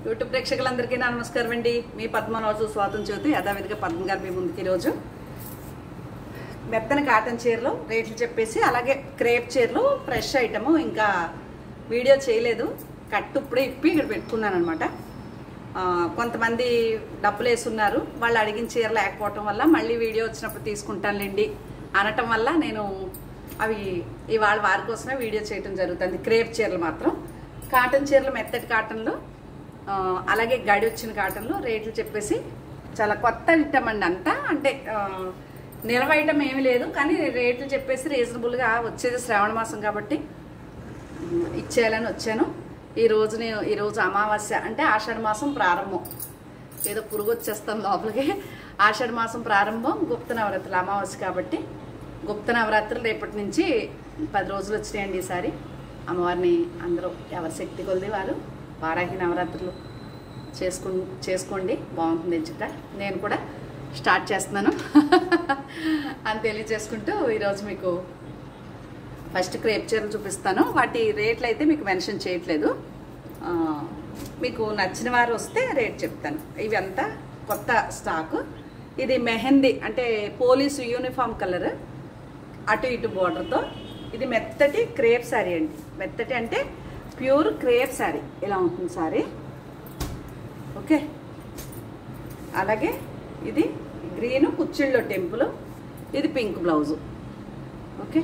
YouTube ప్రేక్షకులందరికీ నమస్కారం అండి. మీ పద్మనాభు స్వాతం జ్యోతి యథావిధిగా పద్మ గారు మీ ముందుకి ఈరోజు మెత్తని కాటన్ చీరలు రేట్లు చెప్పేసి, అలాగే క్రేప్ చీరలు ఫ్రెష్ ఐటము ఇంకా వీడియో చేయలేదు, కట్టు ఇప్పుడే ఇప్పి ఇక్కడ పెట్టుకున్నాను అనమాట. కొంతమంది డబ్బులు వేసున్నారు, వాళ్ళు అడిగిన చీర లేకపోవటం వల్ల మళ్ళీ వీడియో వచ్చినప్పుడు తీసుకుంటానులేండి అనటం వల్ల నేను అవి ఇవాళ వారి కోసమే వీడియో చేయటం జరుగుతుంది. క్రేప్ చీరలు మాత్రం, కాటన్ చీరలు మెత్తటి కాటన్లు అలాగే గడి వచ్చిన కాటన్లు రేట్లు చెప్పేసి చాలా కొత్త ఐటమ్ అండి. అంతా అంటే నిల్వ ఐటమ్ ఏమీ లేదు, కానీ రేట్లు చెప్పేసి రీజనబుల్గా వచ్చేది శ్రావణ మాసం కాబట్టి ఇచ్చేయాలని వచ్చాను. ఈరోజు అమావాస్య అంటే ఆషాఢ మాసం ప్రారంభం, ఏదో పురుగు వచ్చేస్తాం లోపలికి. ఆషాఢ మాసం ప్రారంభం, గుప్త నవరాత్రులు అమావాస్య కాబట్టి గుప్త నవరాత్రులు రేపటి నుంచి 10 రోజులు వచ్చినాయండి. ఈసారి అమ్మవారిని అందరూ ఎవరి శక్తి కొలిది వారు వారాహి నవరాత్రులు చేసుకోండి, బాగుంటుంది చిట్ట. నేను కూడా స్టార్ట్ చేస్తున్నాను అని తెలియజేసుకుంటూ ఈరోజు మీకు ఫస్ట్ క్రేప్ చీరలు చూపిస్తాను. వాటి రేట్లు అయితే మీకు మెన్షన్ చేయట్లేదు, మీకు నచ్చిన వారు వస్తే రేట్ చెప్తాను. ఇవి అంతా కొత్త స్టాకు. ఇది మెహందీ అంటే పోలీసు యూనిఫామ్ కలర్, అటు ఇటు బోర్డర్తో. ఇది మెత్తటి క్రేప్ శారీ అండి. మెత్తటి అంటే ప్యూర్ క్రేప్ శారీ ఇలా ఉంటుంది శారీ. ఓకే, అలాగే ఇది గ్రీను కుచ్చిళ్ళో టెంపుల్, ఇది పింక్ బ్లౌజు. ఓకే,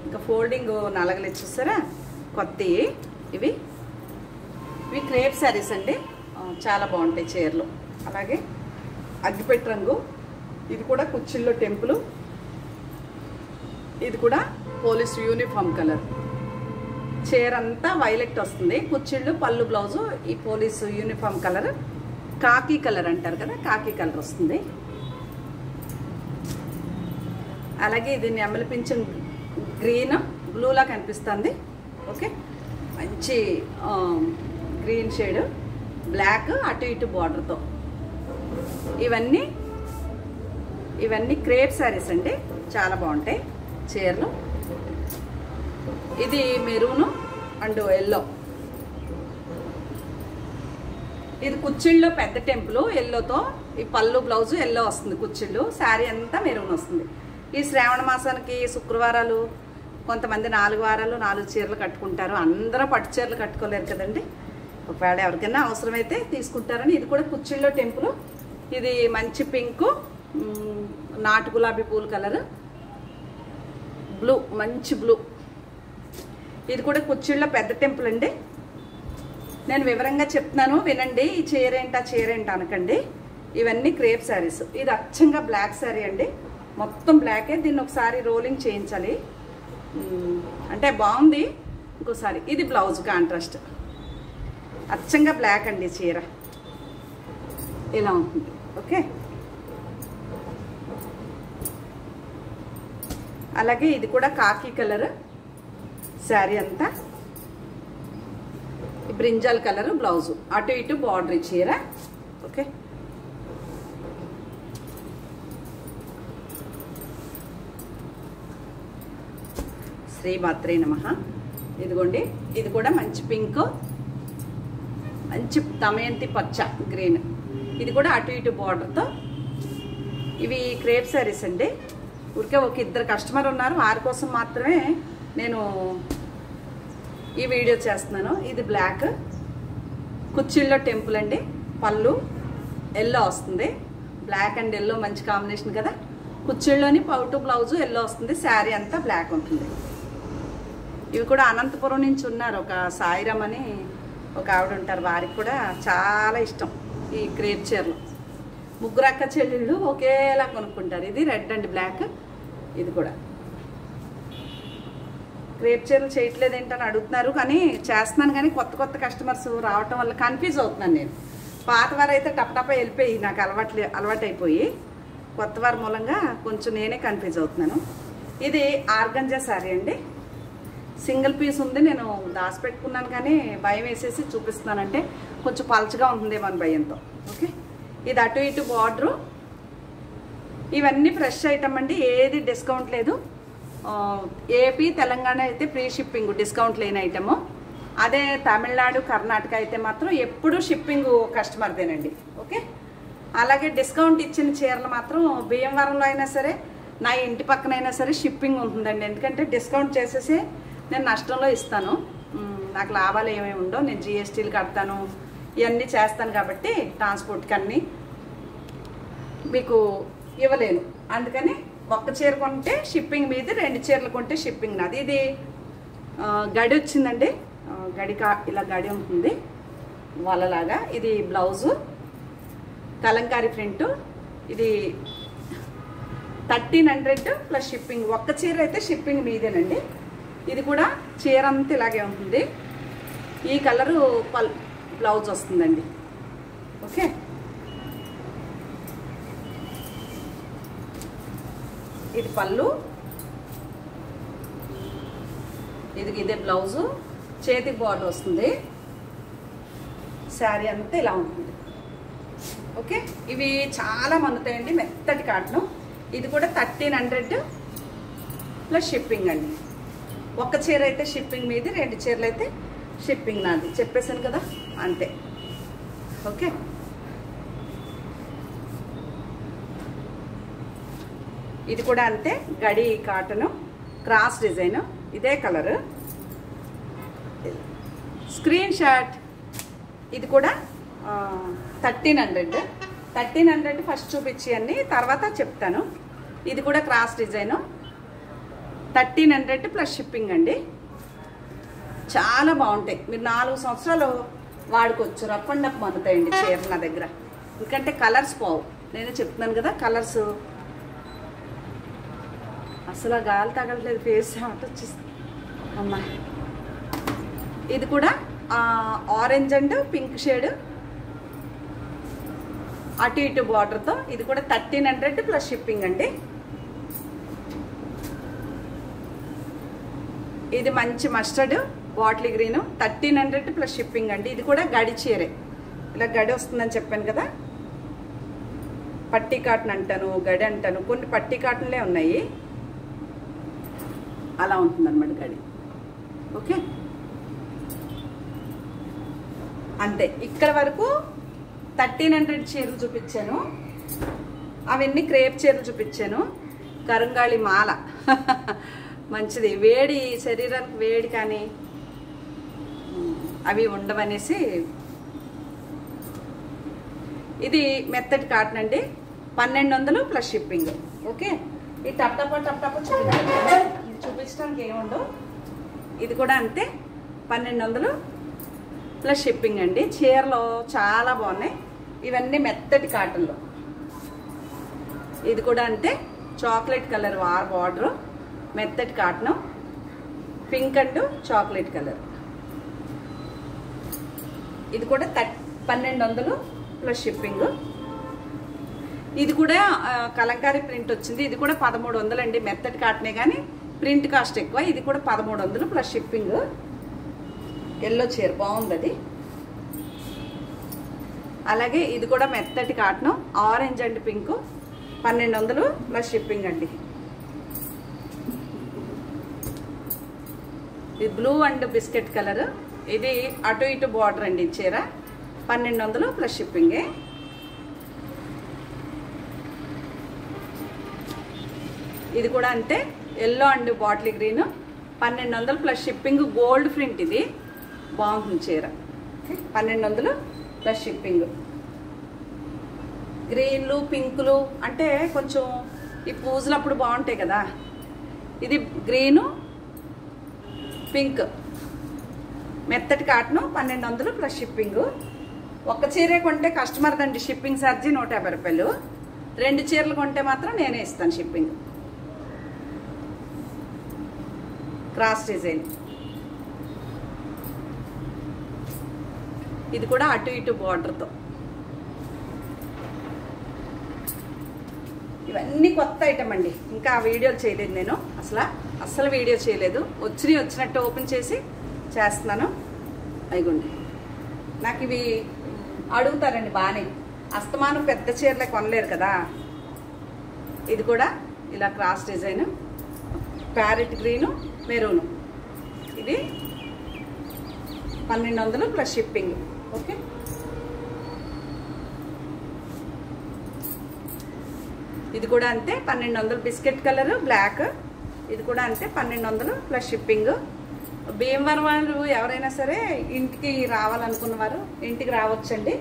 ఇంకా ఫోల్డింగ్ నలగలు ఇచ్చేస్తారా కొత్త. ఇవి క్రేప్ శారీస్ అండి, చాలా బాగుంటాయి చీరలు. అలాగే అగ్గిపెట్టి రంగు, ఇది కూడా కుచ్చిళ్ళో టెంపుల్, ఇది కూడా పోలీస్ యూనిఫామ్ కలర్. చీర అంతా వైలెట్ వస్తుంది, కుచ్చిళ్ళు పళ్ళు బ్లౌజు ఈ పోలీసు యూనిఫామ్ కలర్, కాకి కలర్ అంటారు కదా, కాకి కలర్ వస్తుంది. అలాగే ఇది నెమలి పింఛం గ్రీన్ బ్లూలా కనిపిస్తుంది. ఓకే, మంచి గ్రీన్ షేడ్, బ్లాక్ అటు ఇటు బార్డర్తో. ఇవన్నీ క్రేప్ శారీస్ అండి, చాలా బాగుంటాయి చీరలు. ఇది మెరూను అండ్ ఎల్లో, ఇది కుచ్చిళ్ళలో పెద్ద టెంపుల్ ఎల్లోతో. ఈ పళ్ళు బ్లౌజు ఎల్లో వస్తుంది, కుచ్చిళ్ళు శారీ అంతా మెరూన్ వస్తుంది. ఈ శ్రావణ మాసానికి శుక్రవారాలు కొంతమంది 4 వారాలు 4 చీరలు కట్టుకుంటారు. అందరూ పట్టు చీరలు కట్టుకోలేరు కదండి, ఒకవేళ ఎవరికైనా అవసరమైతే తీసుకుంటారని. ఇది కూడా కుచ్చిళ్ళలో టెంపుల్, ఇది మంచి పింకు నాటు గులాబీ పూల కలర్, బ్లూ మంచి బ్లూ. ఇది కూడా కుచ్చిళ్ళ పెద్ద టెంపుల్ అండి. నేను వివరంగా చెప్తున్నాను వినండి. ఈ చీర ఏంటి ఆ చీర ఏంటి అనకండి. ఇవన్నీ క్రేప్ శారీస్. ఇది అచ్చంగా బ్లాక్ శారీ అండి, మొత్తం బ్లాకే. దీన్ని ఒకసారి రోలింగ్ చేయించాలి, అంటే బాగుంది. ఇంకోసారి ఇది బ్లౌజ్ కాంట్రాస్ట్, అచ్చంగా బ్లాక్ అండి చీర ఇలా ఉంటుంది. ఓకే, అలాగే ఇది కూడా కాకి కలర్ శారీ అంతా, బ్రింజాల్ కలర్ బ్లౌజు అటు ఇటు బార్డర్ చీర. ఓకే, శ్రీమాత్రే నమః. ఇదిగోండి, ఇది కూడా మంచి పింక్, మంచి దమయంతి పచ్చ గ్రీన్, ఇది కూడా అటు ఇటు బార్డర్తో. ఇవి క్రేప్ శారీస్ అండి. ఊరికే ఒక 2 కస్టమర్ ఉన్నారు, వారి కోసం మాత్రమే నేను ఈ వీడియో చేస్తున్నాను. ఇది బ్లాక్ కుచ్చిళ్ళో టెంపుల్ అండి, పళ్ళు ఎల్లో వస్తుంది. బ్లాక్ అండ్ ఎల్లో మంచి కాంబినేషన్ కదా. కుచ్చిళ్ళోని పౌటు బ్లౌజు ఎల్లో వస్తుంది, శారీ అంతా బ్లాక్ ఉంటుంది. ఇవి కూడా అనంతపురం నుంచి ఉన్నారు, ఒక సాయిరామ్ అని ఒక ఆవిడ ఉంటారు, వారికి కూడా చాలా ఇష్టం ఈ క్రేప్ చీరలు. 3 అక్క చెల్లెళ్ళు ఒకేలా కొనుక్కుంటారు. ఇది రెడ్ అండ్ బ్లాక్. ఇది కూడా క్రేప్ చీరలు చేయట్లేదు ఏంటని అడుగుతున్నారు, కానీ చేస్తున్నాను. కానీ కొత్త కస్టమర్స్ రావటం వల్ల కన్ఫ్యూజ్ అవుతున్నాను నేను. పాత వారు అయితే టపటప వెళ్ళిపోయి నాకు అలవాటైపోయి, కొత్త వారి మూలంగా కొంచెం నేనే కన్ఫ్యూజ్ అవుతున్నాను. ఇది ఆర్గంజా శారీ అండి, సింగిల్ పీస్ ఉంది. నేను దాచిపెట్టుకున్నాను కానీ భయం వేసేసి చూపిస్తున్నానంటే కొంచెం పలచగా ఉంటుందేమో అని భయంతో. ఓకే, ఇది అటు ఇటు బార్డరు. ఇవన్నీ ఫ్రెష్ ఐటమ్ అండి, ఏది డిస్కౌంట్ లేదు. ఏపీ తెలంగాణ అయితే ఫ్రీ షిప్పింగ్, డిస్కౌంట్ లేని ఐటము. అదే తమిళనాడు కర్ణాటక అయితే మాత్రం ఎప్పుడు షిప్పింగ్ కస్టమర్దేనండి. ఓకే, అలాగే డిస్కౌంట్ ఇచ్చిన చీరలు మాత్రం భీమవరంలో అయినా సరే నా ఇంటి పక్కనైనా సరే షిప్పింగ్ ఉంటుందండి. ఎందుకంటే డిస్కౌంట్ చేసేసి నేను నష్టంలో ఇస్తాను. నాకు లాభాలు ఏమేమి ఉండవు, నేను జిఎస్టీలు కడతాను, ఇవన్నీ చేస్తాను కాబట్టి ట్రాన్స్పోర్ట్కి అన్నీ మీకు ఇవ్వలేను. అందుకని ఒక్క చీర కొంటే షిప్పింగ్ మీది, 2 చీరలు కొంటే షిప్పింగ్ నాది. ఇది గడి వచ్చిందండి, ఇలా గడి ఉంటుంది వాళ్ళలాగా. ఇది బ్లౌజు కలంకారీ ప్రింట్. ఇది 1300 ప్లస్ షిప్పింగ్. ఒక్క చీర అయితే షిప్పింగ్ మీదేనండి. ఇది కూడా చీర అంతా ఇలాగే ఉంటుంది. ఈ కలరు బ్లౌజ్ వస్తుందండి. ఓకే, ఇది పళ్ళు, ఇదే బ్లౌజు, చేతికి బార్డర్ వస్తుంది, శారీ అంతా ఇలా ఉంటుంది. ఓకే, ఇవి చాలా మన్నుతాయండి, మెత్తటి కాటను. ఇది కూడా 1300 ప్లస్ షిప్పింగ్ అండి. ఒక్క చీర అయితే షిప్పింగ్ మీది, 2 చీరలు అయితే షిప్పింగ్ నాది. చెప్పేశాను కదా, అంతే. ఓకే, ఇది కూడా అంతే, గడి కాటను, క్రాస్ డిజైన్, ఇదే కలరు. Screen shot. ఇది కూడా 1300 ఫస్ట్ చూపించి తర్వాత చెప్తాను. ఇది కూడా క్రాస్ డిజైను, 1300 ప్లస్ షిప్పింగ్ అండి. చాలా బాగుంటాయి, మీరు 4 సంవత్సరాలు వాడుకోవచ్చు. రఫ్ అండ్ అప్ మన్నుతాయండి చీర నా దగ్గర. ఎందుకంటే కలర్స్ పోవు, నేనే చెప్తున్నాను కదా. కలర్స్ అసలు గాలి తగలట్లేదు, ఫేస్ అటు వచ్చేస్తుంది అమ్మా. ఇది కూడా ఆరెంజ్ అండ్ పింక్ షేడ్, అటు ఇటు బార్డర్తో. ఇది కూడా 1300 ప్లస్ షిప్పింగ్ అండి. ఇది మంచి mustard bottle green, 1300 plus shipping అండి. ఇది కూడా గడి చీరే, ఇలా గడి వస్తుందని చెప్పాను కదా. పట్టీ కాటన్ అంటాను, గడి అంటాను, కొన్ని పట్టీ కాటన్లే ఉన్నాయి, అలా ఉంటుందన్నమాట గడి. ఓకే, అంతే. ఇక్కడ వరకు 1300 చీరలు చూపించాను, అవన్నీ క్రేప్ చీరలు చూపించాను. కరంగాళి మాల మంచిది, వేడి శరీరానికి వేడి కానీ అవి ఉండవనేసి. ఇది మెత్తటి కాటన్ అండి, 1200 ప్లస్ షిప్పింగ్. ఓకే, ఈ టప్ చూపించడానికి ఏముండవు. ఇది కూడా అంతే, 1200 ప్లస్ షిప్పింగ్ అండి. చీరలు చాలా బాగున్నాయి, ఇవన్నీ మెత్తటి కాటన్లో. ఇది కూడా అంతే, చాక్లెట్ కలర్ వార్ బార్డరు, మెత్తటి cotton, pink and chocolate colour. ఇది కూడా 1200 ప్లస్ షిప్పింగ్. ఇది కూడా కలంకారీ ప్రింట్ వచ్చింది. ఇది కూడా 1300 అండి, మెత్తటి కాటనే కానీ ప్రింట్ కాస్ట్ ఎక్కువ. ఇది కూడా 1300 ప్లస్ షిప్పింగ్. ఎల్లో చీర బాగుంది అది. అలాగే ఇది కూడా మెత్తటి cotton, orange and pink, 1200 plus shipping అండి. ఇది బ్లూ అండ్ బిస్కెట్ కలర్, ఇది అటు ఇటు బార్డర్ అండి. చీర 1200 ప్లస్ షిప్పింగే. ఇది కూడా అంతే, yellow and bottle green, 1200 plus shipping. Gold print, ఇది బాగుంటుంది చీర. 1200 ప్లస్ షిప్పింగ్. గ్రీన్లు పింకులు అంటే కొంచెం ఈ పూజలప్పుడు బాగుంటాయి కదా. ఇది గ్రీను పింక్, మెత్తటి కాటను, 1200 ప్లస్ షిప్పింగ్. ఒక్క చీరే కొంటే కస్టమర్ దండి షిప్పింగ్ ఛార్జీ 150 రూపాయలు. 2 చీరలు కొంటే మాత్రం నేనే ఇస్తాను షిప్పింగ్. Cross design. ఇది కూడా అటు ఇటు బార్డర్తో. ఇవన్నీ కొత్త ఐటమ్ అండి, ఇంకా వీడియోలు చేయలేదు నేను. అసలు వీడియో చేయలేదు. వచ్చినట్టు ఓపెన్ చేసి చేస్తున్నాను. అయిగోండి, నాకు ఇవి అడుగుతారండి బాగానే. అస్తమానం పెద్ద చీరలే కొనలేరు కదా. ఇది కూడా ఇలా cross design, parrot green, maroon. ఇది 1200 ప్లస్ షిప్పింగ్. ఓకే, ఇది కూడా అంతే 1200 బిస్కెట్ కలర్ బ్లాక్. ఇది కూడా అంతే 1200 ప్లస్ షిప్పింగ్. భీమవరం వాళ్ళు ఎవరైనా సరే ఇంటికి రావాలనుకున్న వారు ఇంటికి రావచ్చండి.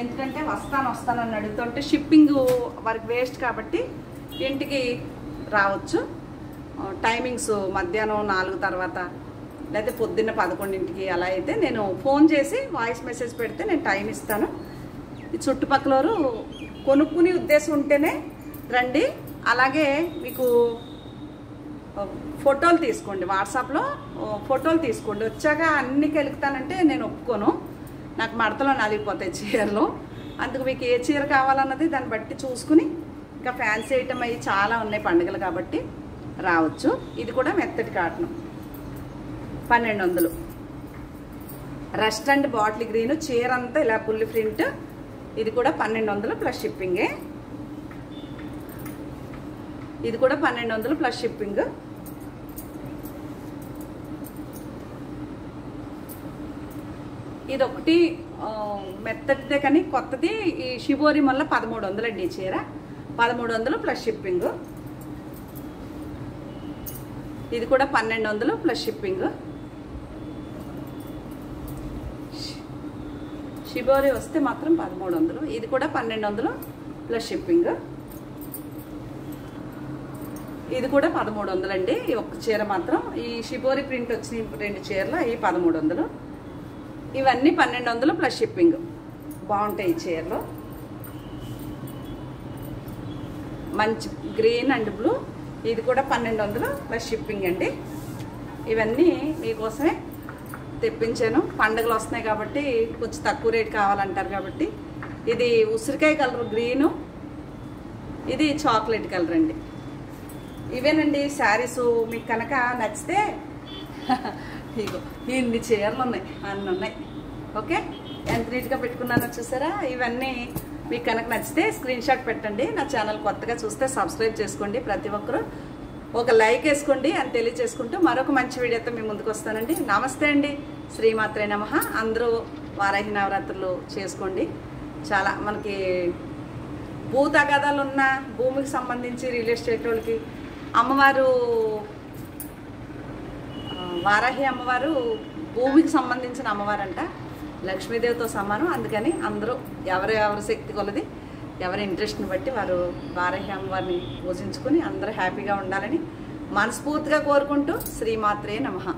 ఎందుకంటే వస్తానని అడుగుతుంటే షిప్పింగ్ వారికి వేస్ట్ కాబట్టి ఇంటికి రావచ్చు. టైమింగ్స్ మధ్యాహ్నం 4 తర్వాత లేకపోతే పొద్దున్న 11ంటికి అలా అయితే నేను ఫోన్ చేసి వాయిస్ మెసేజ్ పెడితే నేను టైం ఇస్తాను. ఈ చుట్టుపక్కల కొనుక్కునే ఉద్దేశం ఉంటేనే రండి. అలాగే మీకు ఫోటోలు తీసుకోండి, వాట్సాప్లో ఫోటోలు తీసుకోండి. వచ్చాక అన్ని కెలుగుతానంటే నేను ఒప్పుకోను, నాకు మడతలో నలిగిపోతాయి చీరలు. అందుకు మీకు ఏ చీర కావాలన్నది దాన్ని బట్టి చూసుకుని, ఇంకా ఫ్యాన్సీ ఐటమ్ అవి చాలా ఉన్నాయి పండుగలు కాబట్టి రావచ్చు. ఇది కూడా మెత్తటి కాటన్ 1200. రెస్టారెంట్ బాటిల్ గ్రీన్ చీర అంతా ఇలా పుల్లి ప్రింట్. ఇది కూడా 1200 ప్లస్ షిప్పింగే. ఇది కూడా 1200 ప్లస్ షిప్పింగ్. ఇది ఒకటి మెత్తటిదే కానీ కొత్తది ఈ షిబోరి వల్ల 1300 అండి. ఈ చీర 1300 ప్లస్ షిప్పింగ్. ఇది కూడా 1200 ప్లస్ షిప్పింగ్. షిబోరి వస్తే మాత్రం 1300. ఇది కూడా 1200 ప్లస్ షిప్పింగ్. ఇది కూడా 1300 అండి. ఈ ఒక్క చీర మాత్రం ఈ షిబోరి ప్రింట్ వచ్చిన 2 చీరలు ఈ 1300. ఇవన్నీ 1200 ప్లస్ షిప్పింగ్. బాగుంటాయి ఈ చీరలు. మంచి గ్రీన్ అండ్ బ్లూ. ఇది కూడా 1200 ప్లస్ షిప్పింగ్ అండి. ఇవన్నీ మీకోసమే తెప్పించాను. పండుగలు వస్తున్నాయి కాబట్టి కొంచెం తక్కువ రేట్ కావాలంటారు కాబట్టి. ఇది ఉసిరికాయ కలర్ గ్రీను, ఇది చాక్లెట్ కలర్ అండి. ఇవేనండి శారీస్. మీకు కనుక నచ్చితే ఇగో ఇన్ని చీరలు ఉన్నాయి, అన్నీ ఉన్నాయి. ఓకే, ఎంత నీట్గా పెట్టుకున్నానో చూసారా. ఇవన్నీ మీకు కనుక నచ్చితే స్క్రీన్ షాట్ పెట్టండి. నా ఛానల్ కొత్తగా చూస్తే సబ్స్క్రైబ్ చేసుకోండి. ప్రతి ఒక్కరూ ఒక లైక్ వేసుకోండి అని తెలియజేసుకుంటూ మరొక మంచి వీడియోతో మీ ముందుకు వస్తానండి. నమస్తే అండి, శ్రీమాత్రే నమః. అందరూ వారాహి నవరాత్రులు చేసుకోండి. చాలా మనకి భూ తగాదాలు ఉన్న భూమికి సంబంధించి రియల్ ఎస్టేట్ వాళ్ళకి అమ్మవారు వారాహి అమ్మవారు భూమికి సంబంధించిన అమ్మవారంట, లక్ష్మీదేవితో సమానం. అందుకని అందరూ ఎవరి శక్తి కొలది ఎవరి ఇంట్రెస్ట్ని బట్టి వారు వారాహి అమ్మవారిని పూజించుకుని అందరూ హ్యాపీగా ఉండాలని మనస్ఫూర్తిగా కోరుకుంటూ శ్రీమాత్రే నమః.